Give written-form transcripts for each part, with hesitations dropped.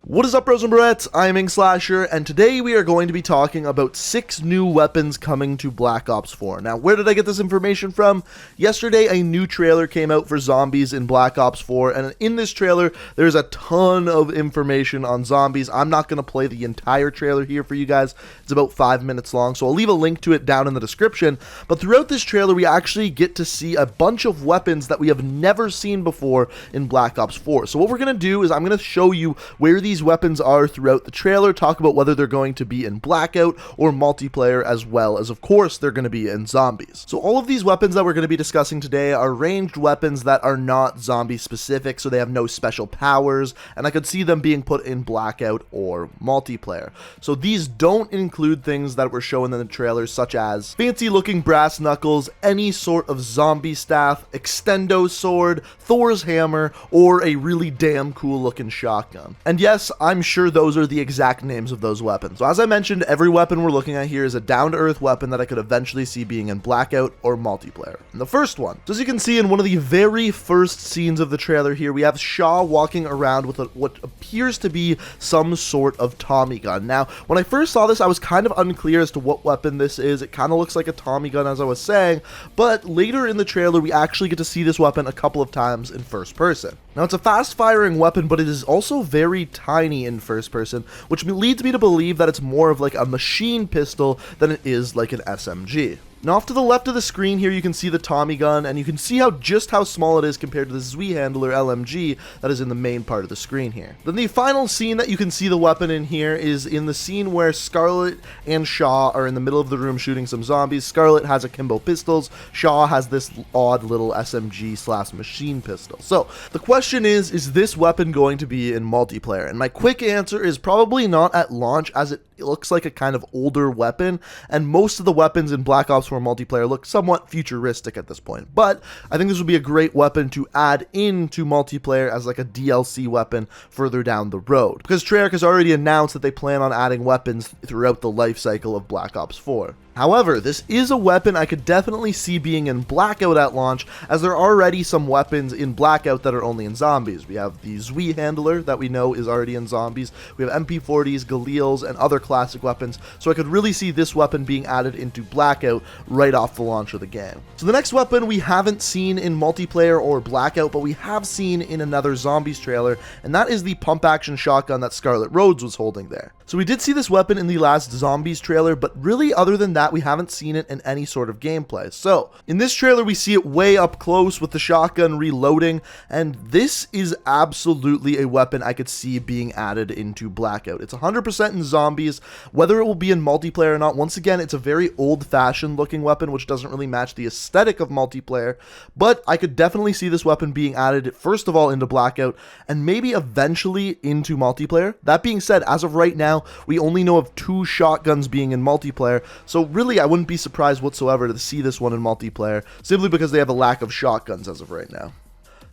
What is up, bros and barettes? I'm Inkslasher, and today we are going to be talking about 6 new weapons coming to Black Ops 4. Now, where did I get this information from? Yesterday, a new trailer came out for zombies in Black Ops 4, and in this trailer, there's a ton of information on zombies. I'm not going to play the entire trailer here for you guys. It's about 5 minutes long, so I'll leave a link to it down in the description. But throughout this trailer, we actually get to see a bunch of weapons that we have never seen before in Black Ops 4. So what we're going to do is I'm going to show you where these weapons are throughout the trailer, talk about whether they're going to be in Blackout or multiplayer, as well as, of course, they're going to be in zombies. So all of these weapons that we're going to be discussing today are ranged weapons that are not zombie specific, so they have no special powers, and I could see them being put in Blackout or multiplayer. So these don't include things that were shown in the trailers, such as fancy looking brass knuckles, any sort of zombie staff, extendo sword, Thor's hammer, or a really damn cool looking shotgun. And yes, I'm sure those are the exact names of those weapons. So as I mentioned, every weapon we're looking at here is a down-to-earth weapon that I could eventually see being in Blackout or multiplayer. And the first one, so as you can see in one of the very first scenes of the trailer here, we have Shaw walking around with what appears to be some sort of Tommy gun. Now, when I first saw this, I was kind of unclear as to what weapon this is. It kind of looks like a Tommy gun, as I was saying, but later in the trailer, we actually get to see this weapon a couple of times in first person. Now, it's a fast-firing weapon, but it is also very tiny in first person, which leads me to believe that it's more of like a machine pistol than it is like an SMG. Now, off to the left of the screen here, you can see the Tommy gun, and you can see just how small it is compared to the Zwi handler LMG that is in the main part of the screen here. Then the final scene that you can see the weapon in here is in the scene where Scarlet and Shaw are in the middle of the room shooting some zombies. Scarlet has akimbo pistols, Shaw has this odd little SMG/machine pistol. So the question is this weapon going to be in multiplayer? And my quick answer is probably not at launch, as it looks like a kind of older weapon, and most of the weapons in Black Ops 4 multiplayer look somewhat futuristic at this point. But I think this would be a great weapon to add into multiplayer as like a DLC weapon further down the road, because Treyarch has already announced that they plan on adding weapons throughout the life cycle of Black Ops 4. However, this is a weapon I could definitely see being in Blackout at launch, as there are already some weapons in Blackout that are only in zombies. We have the Zwi handler that we know is already in zombies. We have MP40s, Galils, and other classic weapons, so I could really see this weapon being added into Blackout right off the launch of the game. So the next weapon we haven't seen in multiplayer or Blackout, but we have seen in another zombies trailer, and that is the pump action shotgun that Scarlet Rhodes was holding there. So we did see this weapon in the last zombies trailer, but really other than that, we haven't seen it in any sort of gameplay. So in this trailer, we see it way up close with the shotgun reloading, and this is absolutely a weapon I could see being added into Blackout. It's 100% in zombies. Whether it will be in multiplayer or not, once again, it's a very old-fashioned looking weapon, which doesn't really match the aesthetic of multiplayer, but I could definitely see this weapon being added, first of all, into Blackout, and maybe eventually into multiplayer. That being said, as of right now, we only know of 2 shotguns being in multiplayer, so really I wouldn't be surprised whatsoever to see this one in multiplayer, simply because they have a lack of shotguns as of right now.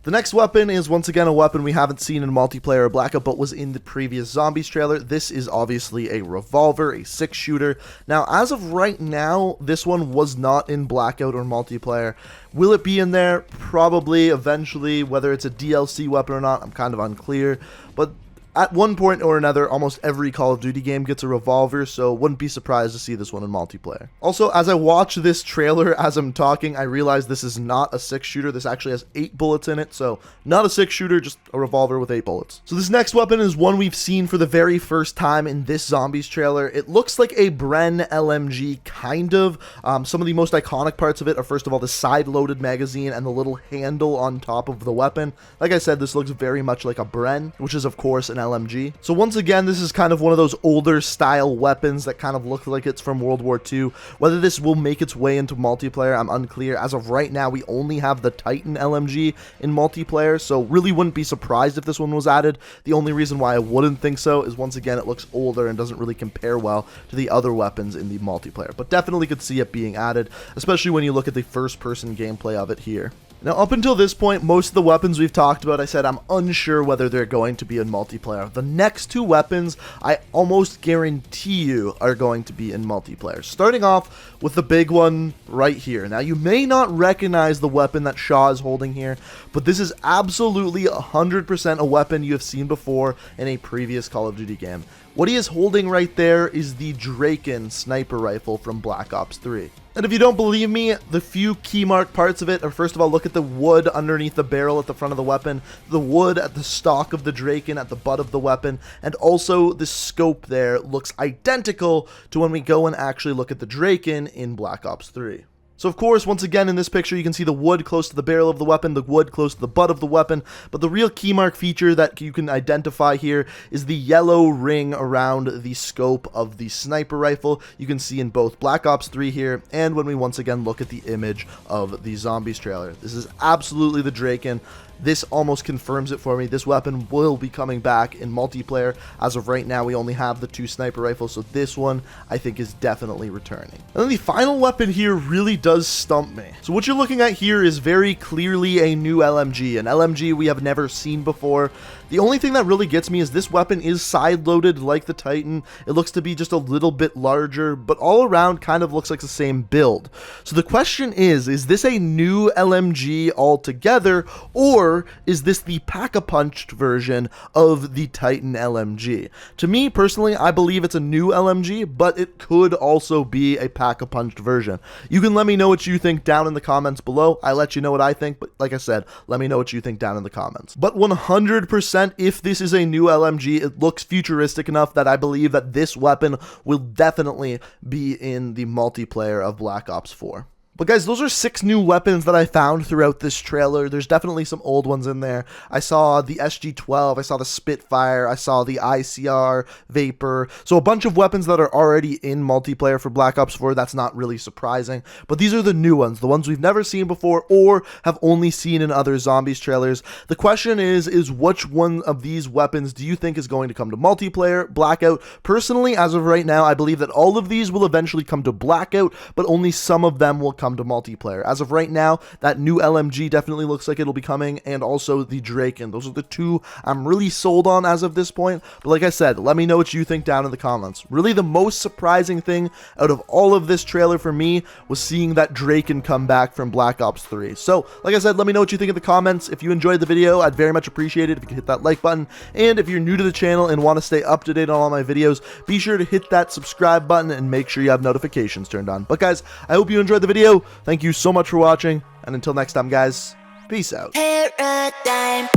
The next weapon is once again a weapon we haven't seen in multiplayer or Blackout, but was in the previous zombies trailer. This is obviously a revolver, a 6-shooter. Now, as of right now, this one was not in Blackout or multiplayer. Will it be in there? Probably, eventually. Whether it's a DLC weapon or not, I'm kind of unclear. But at one point or another, almost every Call of Duty game gets a revolver, so wouldn't be surprised to see this one in multiplayer. Also, as I watch this trailer as I'm talking, I realize this is not a 6-shooter. This actually has 8 bullets in it, so not a 6-shooter, just a revolver with 8 bullets. So this next weapon is one we've seen for the very first time in this zombies trailer. It looks like a Bren LMG, kind of. Some of the most iconic parts of it are, first of all, the side-loaded magazine and the little handle on top of the weapon. Like I said, this looks very much like a Bren, which is, of course, an LMG. So once again, this is kind of one of those older style weapons that kind of look like it's from World War II. Whether this will make its way into multiplayer, I'm unclear. As of right now, we only have the Titan LMG in multiplayer, so really wouldn't be surprised if this one was added. The only reason why I wouldn't think so is, once again, it looks older and doesn't really compare well to the other weapons in the multiplayer, but definitely could see it being added, especially when you look at the first-person gameplay of it here. Now, up until this point, most of the weapons we've talked about, I said I'm unsure whether they're going to be in multiplayer. The next two weapons, I almost guarantee you are going to be in multiplayer. Starting off with the big one right here. Now, you may not recognize the weapon that Shaw is holding here, but this is absolutely 100% a weapon you have seen before in a previous Call of Duty game. What he is holding right there is the Dracon sniper rifle from Black Ops 3. And if you don't believe me, the few key mark parts of it are, first of all, look at the wood underneath the barrel at the front of the weapon, the wood at the stock of the Dracon at the butt of the weapon, and also the scope there looks identical to when we go and actually look at the Dracon in Black Ops 3. So of course, once again in this picture, you can see the wood close to the barrel of the weapon, the wood close to the butt of the weapon, but the real key mark feature that you can identify here is the yellow ring around the scope of the sniper rifle. You can see in both Black Ops 3 here, and when we once again look at the image of the Zombies trailer. This is absolutely the Dracon. This almost confirms it for me. This weapon will be coming back in multiplayer. As of right now, we only have the two sniper rifles, so this one I think is definitely returning. And then the final weapon here really does stump me. So what you're looking at here is very clearly a new LMG, an LMG we have never seen before. The only thing that really gets me is this weapon is side-loaded like the Titan. It looks to be just a little bit larger, but all around kind of looks like the same build. So the question is this a new LMG altogether, or is this the pack-a-punched version of the Titan LMG? To me, personally, I believe it's a new LMG, but it could also be a pack-a-punched version. You can let me know what you think down in the comments below. I let you know what I think, but like I said, let me know what you think down in the comments. But 100%, if this is a new LMG, it looks futuristic enough that I believe that this weapon will definitely be in the multiplayer of Black Ops 4. But guys, those are 6 new weapons that I found throughout this trailer. There's definitely some old ones in there. I saw the SG-12, I saw the Spitfire, I saw the ICR, Vapor. So a bunch of weapons that are already in multiplayer for Black Ops 4. That's not really surprising. But these are the new ones, the ones we've never seen before or have only seen in other Zombies trailers. The question is which one of these weapons do you think is going to come to multiplayer, Blackout? Personally, as of right now, I believe that all of these will eventually come to Blackout, but only some of them will come to multiplayer. As of right now, that new LMG definitely looks like it'll be coming, and also the Dracon. Those are the two I'm really sold on as of this point. But like I said, let me know what you think down in the comments. Really, the most surprising thing out of all of this trailer for me was seeing that Dracon come back from Black Ops 3. So, like I said, let me know what you think in the comments. If you enjoyed the video, I'd very much appreciate it if you could hit that like button. And if you're new to the channel and want to stay up to date on all my videos, be sure to hit that subscribe button and make sure you have notifications turned on. But guys, I hope you enjoyed the video. Thank you so much for watching, and until next time, guys, peace out. Paradigm.